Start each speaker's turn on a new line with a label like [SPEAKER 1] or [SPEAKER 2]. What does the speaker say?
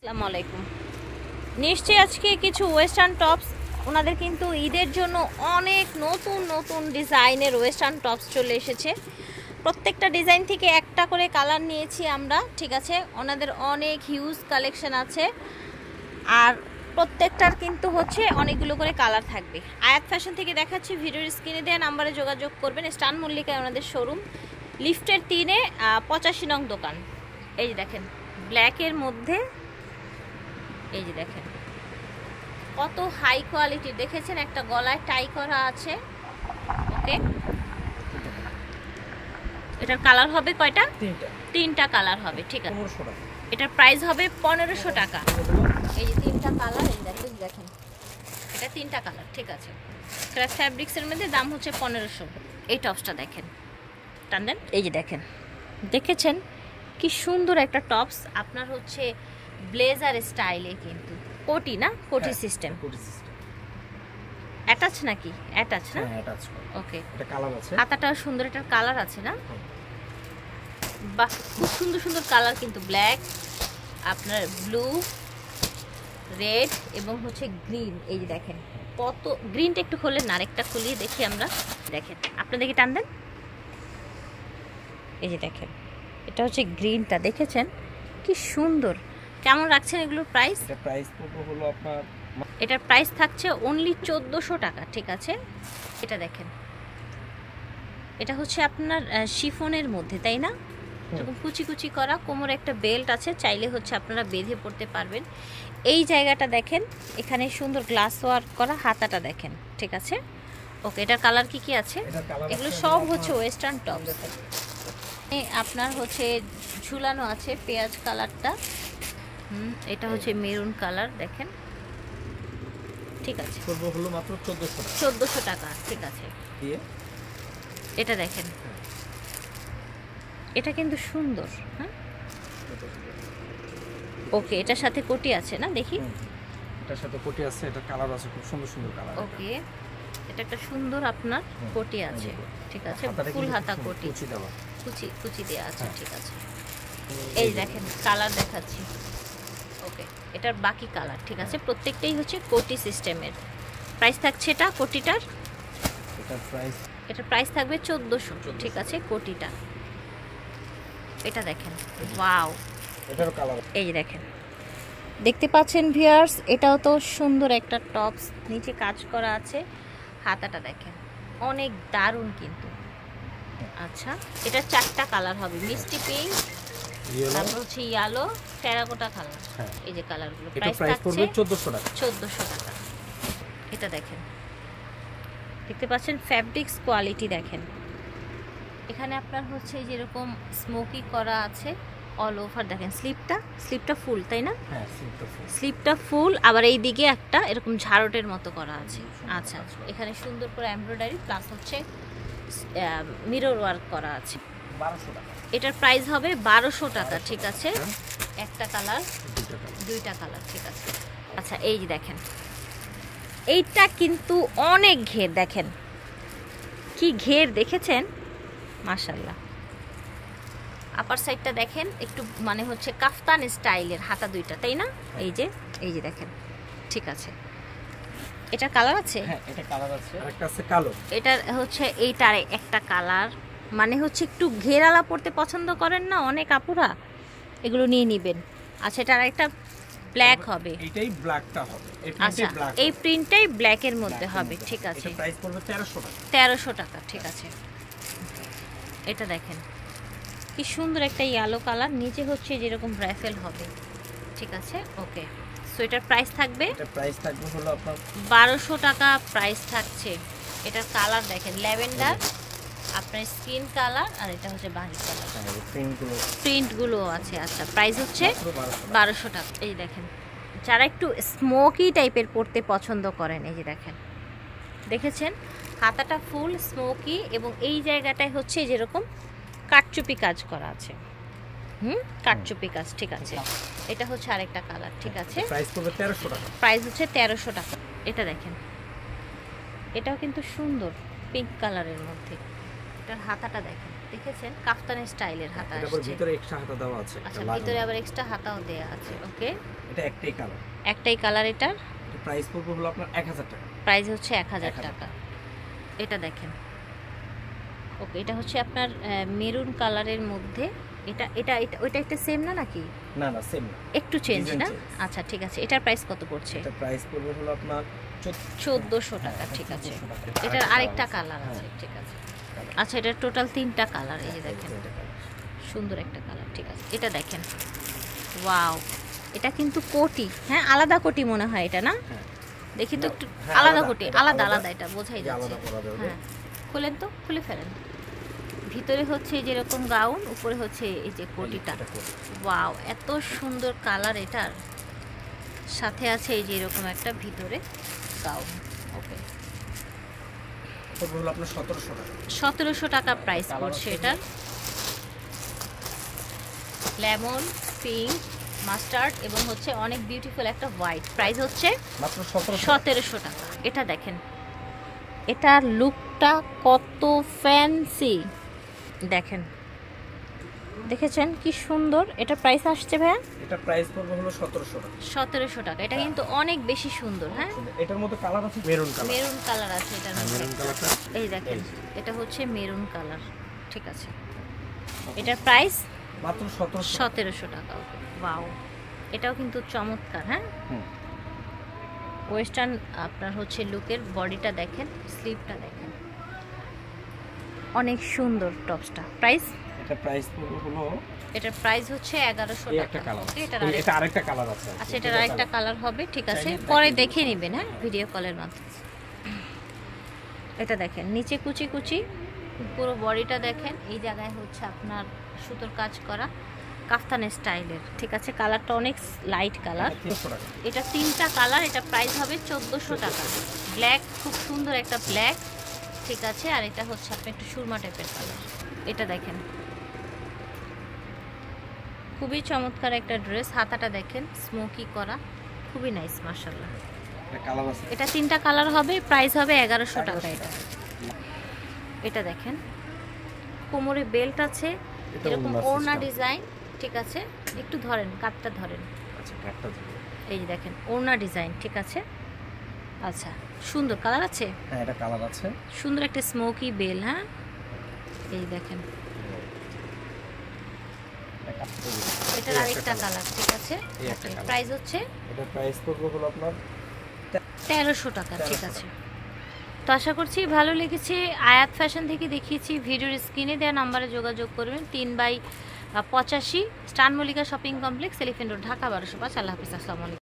[SPEAKER 1] আসসালামু আলাইকুম। নিশ্চয়ই আজকে কিছু ওয়েস্টার্ন টপস ওনাদের কিন্তু ঈদের জন্য অনেক নতুন নতুন ডিজাইনের ওয়েস্টার্ন টপস চলে এসেছে। প্রত্যেকটা ডিজাইন থেকে একটা করে কালার নিয়েছি আমরা, ঠিক আছে। ওনাদের অনেক হিউজ কালেকশন আছে আর প্রত্যেকটার কিন্তু অনেকগুলো করে কালার থাকবে। আয়াত ফ্যাশন থেকে দেখাচ্ছি, ভিডিওর স্ক্রিনে দেওয়া নাম্বারে যোগাযোগ করবেন। স্টান মল্লিকায় ওনাদের শোরুম, লিফটের 3-এ 85 নং দোকান। এই যে দেখেন ব্ল্যাকের মধ্যে, এই যে দেখেন কত হাই কোয়ালিটির, দেখেছেন একটা গলায় টাই করা আছে। ওকে, এটার কালার হবে কয়টা? তিনটা কালার হবে, ঠিক আছে। এটার প্রাইস হবে 1500 টাকা। এই যে তিনটা কালার, এই দেখেন এটা তিনটা কালার, ঠিক আছে। ক্র্যাপ ফ্যাব্রিক্সের মধ্যে দাম হচ্ছে 1500। এই টপসটা দেখেন, টান দেন। এই যে দেখেন, দেখেছেন কি সুন্দর একটা টপস, আপনার ব্লেজার স্টাইলে, কিন্তু কোটি না, কোটি সিস্টেম, অ্যাটাচ নাকি? অ্যাটাচ না, ওকে।
[SPEAKER 2] এটা কালার আছে,
[SPEAKER 1] হাতাটাও সুন্দর, এটার কালার আছে না? বাহ, খুব সুন্দর সুন্দর কালার কিন্তু। ব্ল্যাক, আপনার ব্লু, রেড এবং গ্রিন। এই যে দেখেন কত, গ্রিনটা একটু খোলেন না, আরেকটা খুলিয়ে দেখি আমরা। দেখেন আপনাদেরকে টান দেন। এই যে দেখেন এটা গ্রিনটা, দেখেছেন কি সুন্দর। কেমন রাখছেন এগুলোর প্রাইস?
[SPEAKER 2] এটা প্রাইস হলো আপনার,
[SPEAKER 1] এটার প্রাইস থাকছে অনলি 1400 টাকা, ঠিক আছে। এটা দেখেন, এটা আপনার শিফনের মধ্যে, তাই না? এরকম কুচি কুচি করা, কোমরে একটা বেল্ট আছে, চাইলে আপনারা বেঁধে পড়তে পারবেন। এই জায়গাটা দেখেন, এখানে সুন্দর গ্লাস ওয়ার্ক করা, হাতাটা দেখেন, ঠিক আছে। ওকে, এটার কালার কি কি আছে? এগুলো সব ওয়েস্টার্ন টপ। আপনার ঝুলানো আছে পেঁয়াজ কালারটা, এটা মেরুন কালার, দেখেন, ঠিক আছে।
[SPEAKER 2] হলো মাত্র
[SPEAKER 1] 1400 টাকা, ঠিক আছে। এটা দেখেন, এটা কিন্তু সুন্দর। হ্যাঁ, ওকে, এটার সাথে কোটি আছে না, দেখি।
[SPEAKER 2] এটার সাথে কোটি আছে, এটা কালার আছে, খুব সুন্দর সুন্দর কালার।
[SPEAKER 1] ওকে, এটা একটা সুন্দর আপনার কোটি আছে, ঠিক আছে। ফুল হাতা কোটি, কুচি কুচি দেওয়া আছে, ঠিক আছে। এই দেখেন কালার দেখাচ্ছি। ওকে, এটার বাকি কালার, ঠিক আছে। প্রত্যেকটাই কোটি সিস্টেমের। প্রাইস থাকছে এটা কোটিটার, এটার প্রাইস থাকবে 1400, ঠিক আছে। কোটিটা, এটা দেখেন, ওয়াও,
[SPEAKER 2] এটারও কালার।
[SPEAKER 1] এই যে দেখেন, দেখতে পাচ্ছেন ভিউয়ার্স, এটাও তো সুন্দর একটা টপস, নিচে কাজ করা আছে, হাতাটা দেখেন অনেক দারুণ কিন্তু। আচ্ছা, এটা 4টা কালার হবে, মিষ্টি পিঙ্ক, তারপর ইয়েলো, টেরাকোটা কালার। এই যে কালারগুলো, প্রাইস থাকছে
[SPEAKER 2] 1400 টাকা।
[SPEAKER 1] 1400 টাকা। এটা দেখেন, দেখতে পাচ্ছেন ফ্যাব্রিক্স কোয়ালিটি দেখেন। এখানে আপনার যেরকম স্মোকি করা আছে অল ওভার, দেখেন স্লিপটা ফুল, তাই না?
[SPEAKER 2] হ্যাঁ,
[SPEAKER 1] স্লিপটা ফুল, আবার এই দিকে একটা এরকম ঝাড়টের মতো করা আছে। আচ্ছা, এখানে সুন্দর করে এমব্রয়ডারি প্লাস মিরর ওয়ার্ক করা আছে।
[SPEAKER 2] 1200 টাকা।
[SPEAKER 1] এটার প্রাইস হবে 1200 টাকা, ঠিক আছে। একটা কালার, দুইটা কালার, ঠিক আছে। আচ্ছা, এই যে দেখেন, এইটা কিন্তু অনেক ঘের, দেখেন কি ঘের, দেখেছেন? মাশাআল্লাহ। আপার সাইডটা দেখেন একটু কাফতান স্টাইলের, হাতা দুইটা, তাই না? এই যে দেখেন, ঠিক আছে। এটা কালার আছে,
[SPEAKER 2] হ্যাঁ এটা কালার আছে, আরেকটা আছে কালো।
[SPEAKER 1] এটার এইটার একটা কালার, একটু ঘেরালা পড়তে পছন্দ করেন না অনেক আপুরা, এগুলো নিয়ে নেবেন। আচ্ছা, এটা আরেকটা ব্ল্যাক হবে,
[SPEAKER 2] এটাই ব্ল্যাকটা হবে।
[SPEAKER 1] আচ্ছা, এই প্রিন্টটাই ব্ল্যাকের মধ্যে হবে, ঠিক আছে।
[SPEAKER 2] এটা প্রাইস পড়বে 1300 টাকা।
[SPEAKER 1] 1300 টাকা, ঠিক আছে। এটা দেখেন কি সুন্দর একটা ইয়েলো কালার, নিচে যেরকম রাফেল হবে, ঠিক আছে। ওকে, সো এটার প্রাইস থাকবে,
[SPEAKER 2] হলো আপনার
[SPEAKER 1] 1200 টাকা প্রাইস থাকছে। এটার কালার দেখেন, ল্যাভেন্ডার, আপনার স্কিন কালার, আর এটা বাহি কালার, প্রিন্টগুলো আছে। আচ্ছা, প্রাইস 1200 টাকা। এই দেখেন, যারা একটু স্মোকি টাইপের পড়তে পছন্দ করেন, এই যে দেখেন, দেখেছেন হাতাটা ফুল স্মোকি, এবং এই জায়গাটায় যেরকম কাটচুপি কাজ করা আছে, কাটচুপি কাজ, ঠিক আছে। এটা আরেকটা কালার, ঠিক আছে।
[SPEAKER 2] প্রাইস পড়বে 1300 টাকা।
[SPEAKER 1] প্রাইস 1300 টাকা। এটা দেখেন, এটাও কিন্তু সুন্দর, পিঙ্ক কালারের মধ্যে। এটার হাতাটা দেখেন, দেখেছেন কাফতান স্টাইলের হাতা আসছে,
[SPEAKER 2] ভিতরে এক্সট্রা হাতা দেওয়া আছে।
[SPEAKER 1] আচ্ছা, ভিতরে আবার এক্সট্রা হাতাও দেয়া আছে। ওকে,
[SPEAKER 2] এটা একটাই কালার।
[SPEAKER 1] একটাই কালার এটার।
[SPEAKER 2] এটা প্রাইস পড়বে হলো আপনার 1000 টাকা।
[SPEAKER 1] প্রাইস হচ্ছে 1000 টাকা। এটা দেখেন। ওকে, এটা হচ্ছে আপনার মেরুন কালারের মধ্যে। এটা এটা এটা ওইটা একটা সেম না নাকি?
[SPEAKER 2] না না, সেম না,
[SPEAKER 1] একটু চেঞ্জ
[SPEAKER 2] Design
[SPEAKER 1] না?
[SPEAKER 2] change।
[SPEAKER 1] আচ্ছা ঠিক আছে। এটার প্রাইস কত পড়ছে?
[SPEAKER 2] এটা প্রাইস পড়বে হলো আপনার
[SPEAKER 1] 1400 টাকা। ঠিক আছে। এটার আরেকটা কালার আছে। ঠিক আছে। আচ্ছা, এটার টোটাল 3টা কালার। এই যে দেখেন, সুন্দর একটা কালার। ঠিক আছে, এটা দেখেন। ওয়াও, এটা কিন্তু কোটি, হ্যাঁ আলাদা কোটি মনে হয় এটা, না? দেখি তো একটু।
[SPEAKER 2] হ্যাঁ,
[SPEAKER 1] আলাদা
[SPEAKER 2] আলাদা,
[SPEAKER 1] কোটি,
[SPEAKER 2] এটা
[SPEAKER 1] আলাদা
[SPEAKER 2] আলাদা।
[SPEAKER 1] আলাদা, এটা বোঝাই
[SPEAKER 2] এটা
[SPEAKER 1] যাচ্ছে।
[SPEAKER 2] আলাদা করা যাবে।
[SPEAKER 1] হ্যাঁ, খুলেন তো, খুলে ফেলেন। ভিতরে হচ্ছে এই যেরকম গাউন, উপরে হচ্ছে এই যে কোটিটা। ওয়াও, এত সুন্দর কালার এটার। সাথে আছে এই যে এরকম একটা ভিতরে গাউন। ওকে,
[SPEAKER 2] পড়বে হলো আপনার 1700 টাকা।
[SPEAKER 1] 1700 টাকা প্রাইস পড়ছে এটার। লেমন, পিঙ্ক, মাস্টার্ড এবং হচ্ছে অনেক বিউটিফুল একটা হোয়াইট। প্রাইস হচ্ছে
[SPEAKER 2] মাত্র 1700।
[SPEAKER 1] 1700 টাকা। এটা দেখেন, এটার লুকটা কত ফ্যান্সি দেখেন। দেখেছেন কি সুন্দর? এটা প্রাইস আসছে ভাইয়া?
[SPEAKER 2] এটা প্রাইস পড়বে হলো 1700 টাকা।
[SPEAKER 1] 1700 টাকা। এটা কিন্তু অনেক বেশি সুন্দর। হ্যাঁ,
[SPEAKER 2] এটার মধ্যে কালার আছে মেরুন কালার।
[SPEAKER 1] মেরুন কালার আছে এটার মধ্যে।
[SPEAKER 2] মেরুন কালারটা
[SPEAKER 1] এই দেখেন, এটা হচ্ছে মেরুন কালার। ঠিক আছে, এটার প্রাইস
[SPEAKER 2] মাত্র 1700।
[SPEAKER 1] 1700 টাকা। ওয়াও, এটাও কিন্তু চমৎকার। হ্যাঁ, ওয়েস্টার্ন আপনার হচ্ছে লুকের। বডিটা দেখেন, স্লিভটা দেখেন, অনেক সুন্দর টপসটা। প্রাইস?
[SPEAKER 2] এটা প্রাইস পড়বে হলো,
[SPEAKER 1] এটার প্রাইস হচ্ছে 1100
[SPEAKER 2] এই
[SPEAKER 1] টাকা।
[SPEAKER 2] একটা কালার।
[SPEAKER 1] ওকে, এটার
[SPEAKER 2] এটা আরেকটা কালার আছে।
[SPEAKER 1] আচ্ছা, এটার আরেকটা কালার হবে। ঠিক আছে, পরে দেখে নেবেন। হ্যাঁ, ভিডিও কলের মাধ্যমে। এটা দেখেন, নিচে কুচি কুচি, পুরো বডিটা দেখেন। এই জায়গায় হচ্ছে আপনার সুতোর কাজ করা, কাফতানের স্টাইলের। ঠিক আছে, কালারটা অনেক লাইট কালার।
[SPEAKER 2] 300 টাকা।
[SPEAKER 1] এটা 3টা কালার। এটা প্রাইস হবে 1400 টাকা। ব্ল্যাক, খুব সুন্দর একটা ব্ল্যাক। ঠিক আছে, আর এটা হচ্ছে আপনি একটু সুরমা টাইপের কালার। এটা দেখেন, খুবই চমৎকার একটা ড্রেস। হাতাটা দেখেন, স্মোকি করা, খুবই নাইস মাশাআল্লাহ।
[SPEAKER 2] এটা কালার আছে।
[SPEAKER 1] এটা 3টা কালার হবে। প্রাইস হবে 1100 টাকা। এটা এটা দেখেন, কোমরে বেল্ট আছে, এরকম ওড়না ডিজাইন। ঠিক আছে, একটু ধরেন, কাপটা ধরেন।
[SPEAKER 2] আচ্ছা, কাটটা দিই।
[SPEAKER 1] এই যে দেখেন, ওড়না ডিজাইন। ঠিক আছে, আচ্ছা, সুন্দর কালার আছে।
[SPEAKER 2] হ্যাঁ, এটা কালার আছে।
[SPEAKER 1] সুন্দর একটা স্মোকি বেল। হ্যাঁ, এই দেখেন, এটার আরেকটা কালার। ঠিক আছে, প্রাইস হচ্ছে
[SPEAKER 2] এটা প্রাইস পড়বে হলো আপনার
[SPEAKER 1] 1300 টাকা। ঠিক আছে, তো আশা করছি ভালো লেগেছে। আয়াত ফ্যাশন থেকে দেখিয়েছি। ভিডিওর স্ক্রিনে দেওয়া নাম্বারে যোগাযোগ করবেন। 3/85 স্টান Mallika shopping complex, elephant road, Dhaka 1205। আল্লাহ হাফিজ, আসসালামু আলাইকুম।